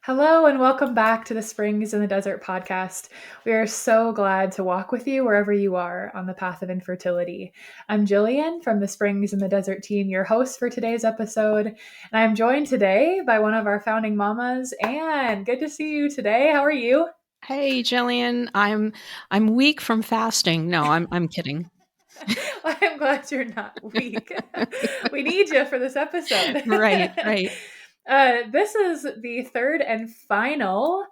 Hello and welcome back to the Springs in the Desert podcast. We are so glad to walk with you wherever you are on the path of infertility. I'm Jillian from the Springs in the Desert team, your host for today's episode. And I'm joined today by one of our founding mamas, Ann. Good to see you today. How are you? Hey, Jillian, I'm weak from fasting. No, I'm kidding. Well, I'm glad you're not weak. We need you for this episode. Right, right. This is the third and final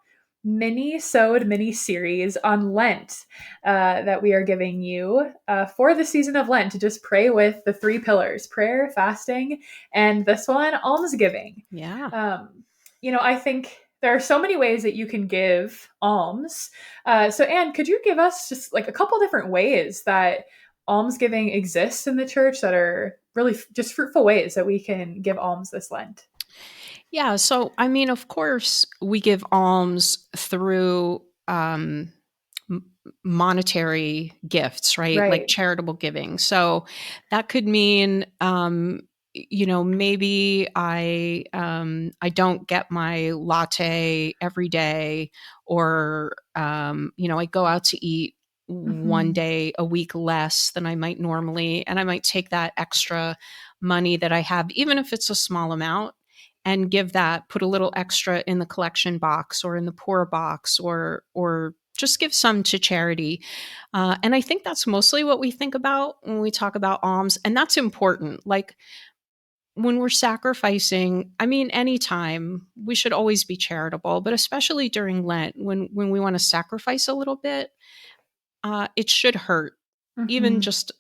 mini series on Lent that we are giving you for the season of Lent to just pray with the three pillars: prayer, fasting, and this one, almsgiving. Yeah. Um, I think there are so many ways that you can give alms. So, Anne, could you give us just like a couple different ways that almsgiving exists in the church that are really just fruitful ways that we can give alms this Lent? Yeah. So, I mean, of course, we give alms through m- monetary gifts, right? Like Right. charitable giving. So that could mean, maybe I don't get my latte every day, or I go out to eat one Hmm. day a week less than I might normally, and I might take that extra money that I have, even if it's a small amount, and give that, put a little extra in the collection box or in the poor box, or just give some to charity. And I think that's mostly what we think about when we talk about alms. And that's important. Like when we're sacrificing, I mean, anytime we should always be charitable, but especially during Lent, when we want to sacrifice a little bit, it should hurt, even Hmm. just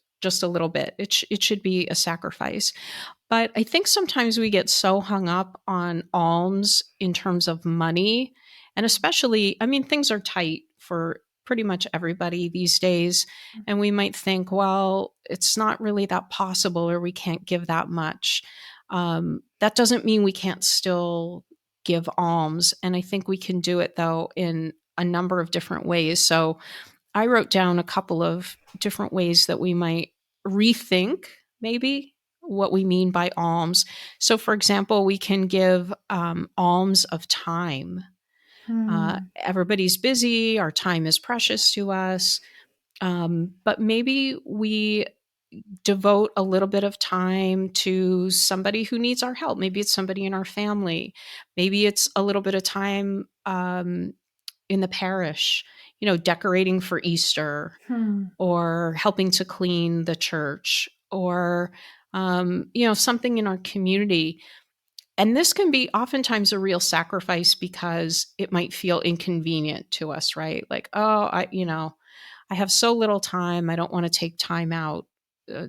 a little bit. It should be a sacrifice. But I think sometimes we get so hung up on alms in terms of money. And especially, I mean, things are tight for pretty much everybody these days. And we might think, well, it's not really that possible, or we can't give that much. That doesn't mean we can't still give alms. And I think we can do it, though, in a number of different ways. So I wrote down a couple of different ways that we might rethink, maybe, what we mean by alms. So, for example, we can give alms of time. Hmm. Everybody's busy, our time is precious to us, but maybe we devote a little bit of time to somebody who needs our help. Maybe it's somebody in our family. Maybe it's a little bit of time in the parish, decorating for Easter, Hmm. or helping to clean the church, or something in our community. And this can be oftentimes a real sacrifice because it might feel inconvenient to us, right? Like, oh, I have so little time, I don't want to take time out, uh,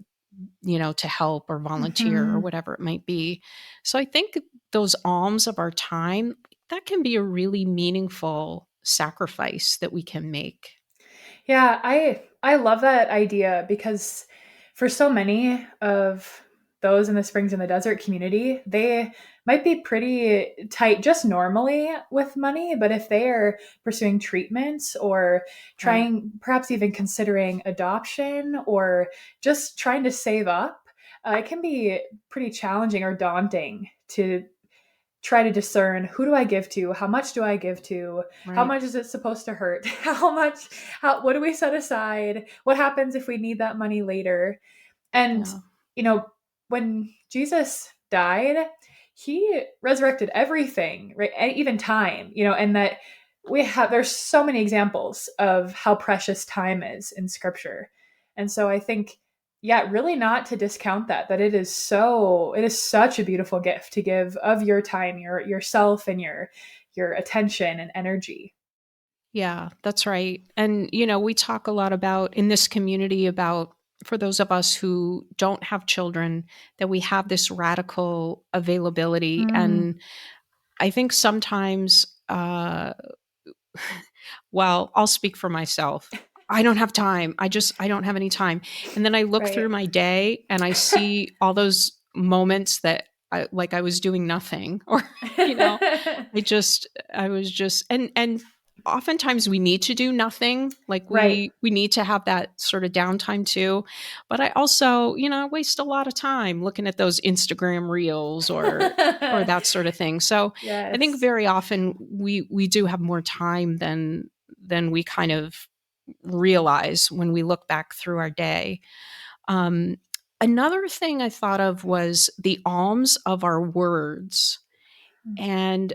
to help or volunteer or Hmm. whatever it might be. So I think those alms of our time, that can be a really meaningful sacrifice that we can make. Yeah, I love that idea because for so many of those in the Springs in the Desert community, they might be pretty tight just normally with money, but if they are pursuing treatments or Right. trying, perhaps even considering adoption or just trying to save up, it can be pretty challenging or daunting to try to discern, who do I give to? How much do I give to? How Right. much is it supposed to hurt? How much, what do we set aside? What happens if we need that money later? And, Yeah. you know, when Jesus died, he resurrected everything, right? And even time, and that there's so many examples of how precious time is in scripture. And so I think, yeah, really not to discount that it is such a beautiful gift to give of your time, yourself and your attention and energy. Yeah, that's right. And, we talk a lot about in this community about, for those of us who don't have children, that we have this radical availability. Mm, And I think sometimes, well, I'll speak for myself. I don't have time. I don't have any time. And then I look through right. my day and I see all those moments that like I was doing nothing, or, you know, I was just, and oftentimes we need to do nothing, like Right. we need to have that sort of downtime too. But I also, waste a lot of time looking at those Instagram reels or that sort of thing. So I think Yes. very often we do have more time than we kind of realize when we look back through our day. um, Another thing I thought of was the alms of our words. And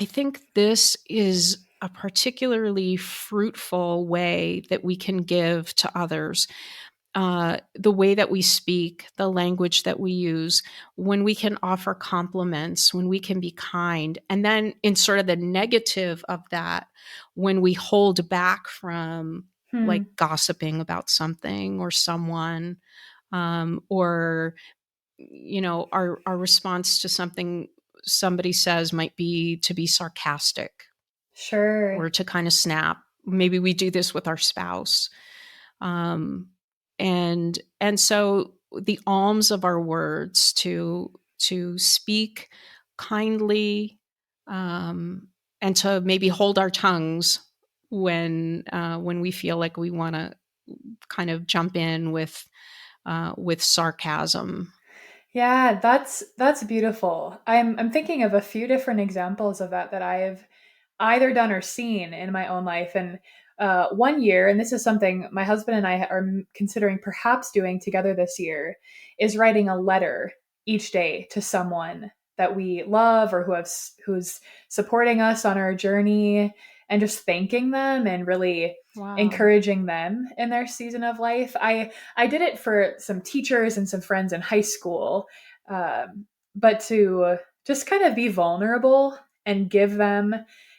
I think this is a particularly fruitful way that we can give to others. The way that we speak, the language that we use, when we can offer compliments, when we can be kind. And then, in sort of the negative of that, when we hold back from like Hmm. gossiping about something or someone, or our response to something somebody says might be to be sarcastic Sure. or to kind of snap. Maybe we do this with our spouse. um, and so the alms of our words, to speak kindly, um, and to maybe hold our tongues when we feel like we want to kind of jump in with sarcasm. Yeah, that's beautiful. I'm thinking of a few different examples of that that I've either done or seen in my own life. And one year, and this is something my husband and I are considering perhaps doing together this year, is writing a letter each day to someone that we love or who's supporting us on our journey, and just thanking them and really Wow. encouraging them in their season of life. I did it for some teachers and some friends in high school, but to just kind of be vulnerable and give them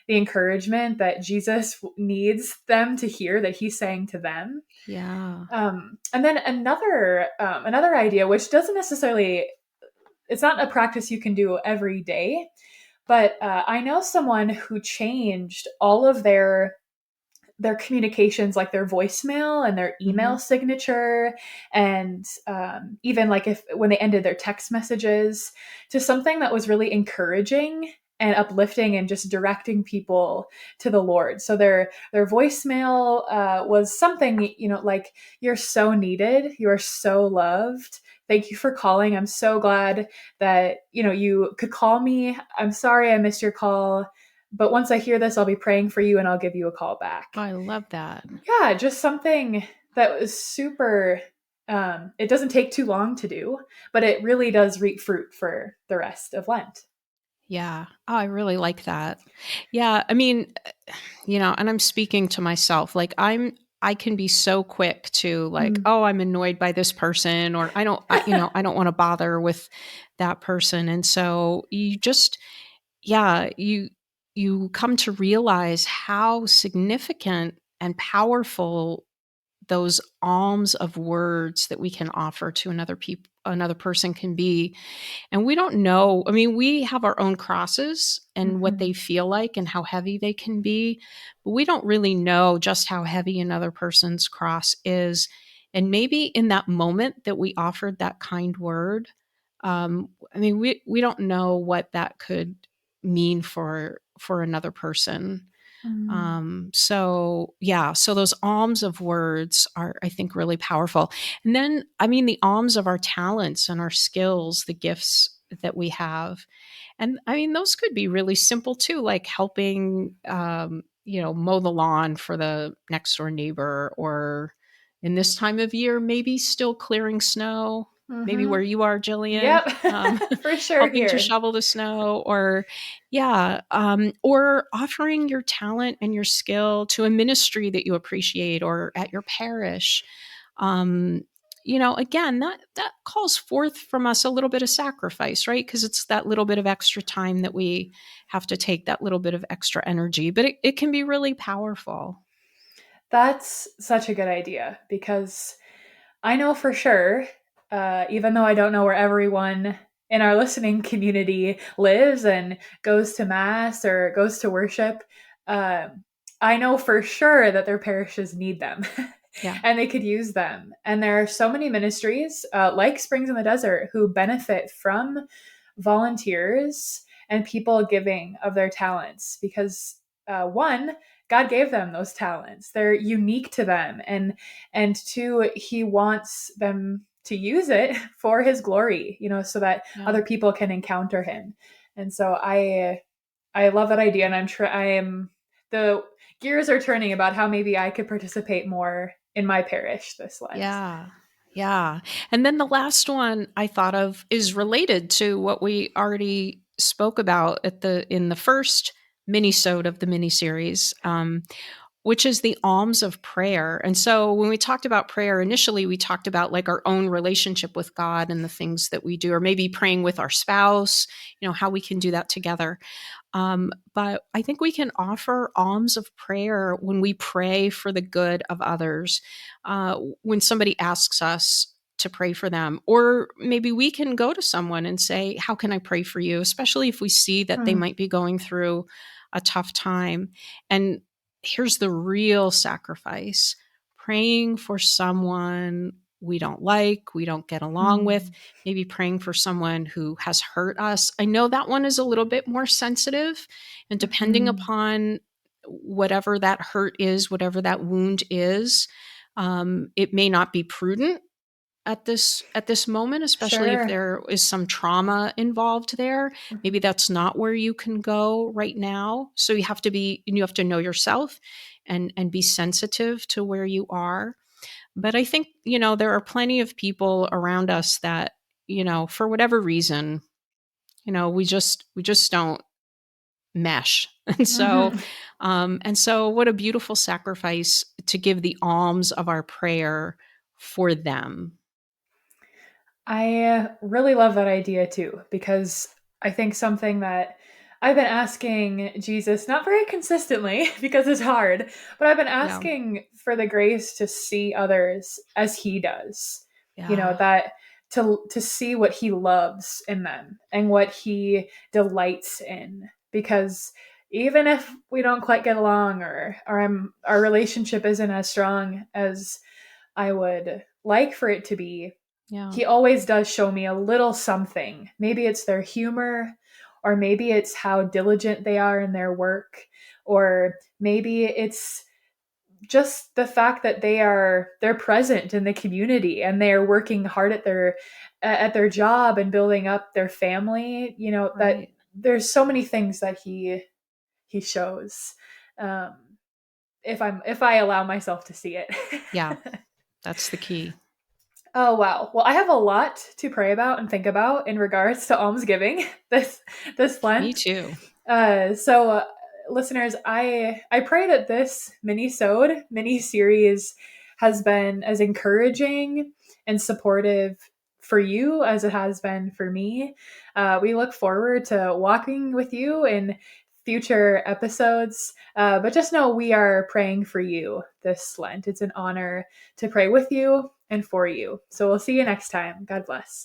the encouragement that Jesus needs them to hear, that he's saying to them. Yeah. And then another idea, which doesn't necessarily, it's not a practice you can do every day, but I know someone who changed all of their communications, like their voicemail and their email Mhm. signature, and even like if when they ended their text messages, to something that was really encouraging and uplifting and just directing people to the Lord. So their voicemail was something, like, "You're so needed. You are so loved. Thank you for calling. I'm so glad that you could call me. I'm sorry I missed your call, but once I hear this, I'll be praying for you and I'll give you a call Oh, back." I love that. Yeah, just something that was super. It doesn't take too long to do, but it really does reap fruit for the rest of Lent. Yeah. Oh, I really like that. Yeah, I mean, and I'm speaking to myself. Like I can be so quick to like, Mm. oh, I'm annoyed by this person, or I don't want to bother with that person. And so yeah, you come to realize how significant and powerful those alms of words that we can offer to another person can be. And we don't know, I mean, we have our own crosses and what they Mhm. feel like and how heavy they can be, but we don't really know just how heavy another person's cross is. And maybe in that moment that we offered that kind word, I mean, we don't know what that could mean for another person. Mm. So yeah, so those alms of words are, I think, really powerful. And then, I mean, the alms of our talents and our skills, the gifts that we have. And I mean, those could be really simple too, like helping, mow the lawn for the next door neighbor, or in this time of year, maybe still clearing snow, maybe where Mhm. you are, Jillian, Yep. For sure helping to here. shovel the snow, or yeah, or offering your talent and your skill to a ministry that you appreciate or at your parish. Um, again, that calls forth from us a little bit of sacrifice, right? Because it's that little bit of extra time that we have to take, that little bit of extra energy, but it can be really powerful. That's such a good idea because I know for sure, even though I don't know where everyone in our listening community lives and goes to mass or goes to worship, I know for sure that their parishes need them Yeah. and they could use them. And there are so many ministries like Springs in the Desert who benefit from volunteers and people giving of their talents because, one, God gave them those talents. They're unique to them, and two, he wants them to use it for his glory, so that Yeah. other people can encounter him. And so I love that idea, and I am the gears are turning about how maybe I could participate more in my parish this Lent. Yeah. Yeah. And then the last one I thought of is related to what we already spoke about in the first minisode of the miniseries, which is the alms of prayer. And so when we talked about prayer initially, we talked about like our own relationship with God and the things that we do, or maybe praying with our spouse, how we can do that together. But I think we can offer alms of prayer when we pray for the good of others, when somebody asks us to pray for them. Or maybe we can go to someone and say, how can I pray for you? Especially if we see that they Hmm. might be going through a tough time. And here's the real sacrifice: praying for someone we don't like, we don't get along with, Hmm. maybe praying for someone who has hurt us. I know that one is a little bit more sensitive, and depending Hmm. upon whatever that hurt is, whatever that wound is, it may not be prudent at this moment, especially if Sure. there is some trauma involved there. Maybe Hmm. that's not where you can go right now. So you have to know yourself and be sensitive to where you are. But I think, there are plenty of people around us that, for whatever reason, we just don't mesh. Hmm. And so what a beautiful sacrifice to give the alms of our prayer for them. I really love that idea too, because I think something that I've been asking Jesus, not very consistently because it's hard, but I've been Yeah. asking for the grace to see others as he does. Yeah. That to see what he loves in them and what he delights in. Because even if we don't quite get along, or our relationship isn't as strong as I would like for it to be, Yeah. he always does show me a little something. Maybe it's their humor, or maybe it's how diligent they are in their work, or maybe it's just the fact that they're present in the community and they are working hard at their job and building up their family. That Right. there's so many things that he shows. Um, if I allow myself to see it. Yeah. That's the key. Oh wow. Well, I have a lot to pray about and think about in regards to almsgiving this Me Lent. too. So, listeners, I pray that this mini series has been as encouraging and supportive for you as it has been for me. We look forward to walking with you in future episodes. But just know we are praying for you this Lent. It's an honor to pray with you and for you. So we'll see you next time. God bless.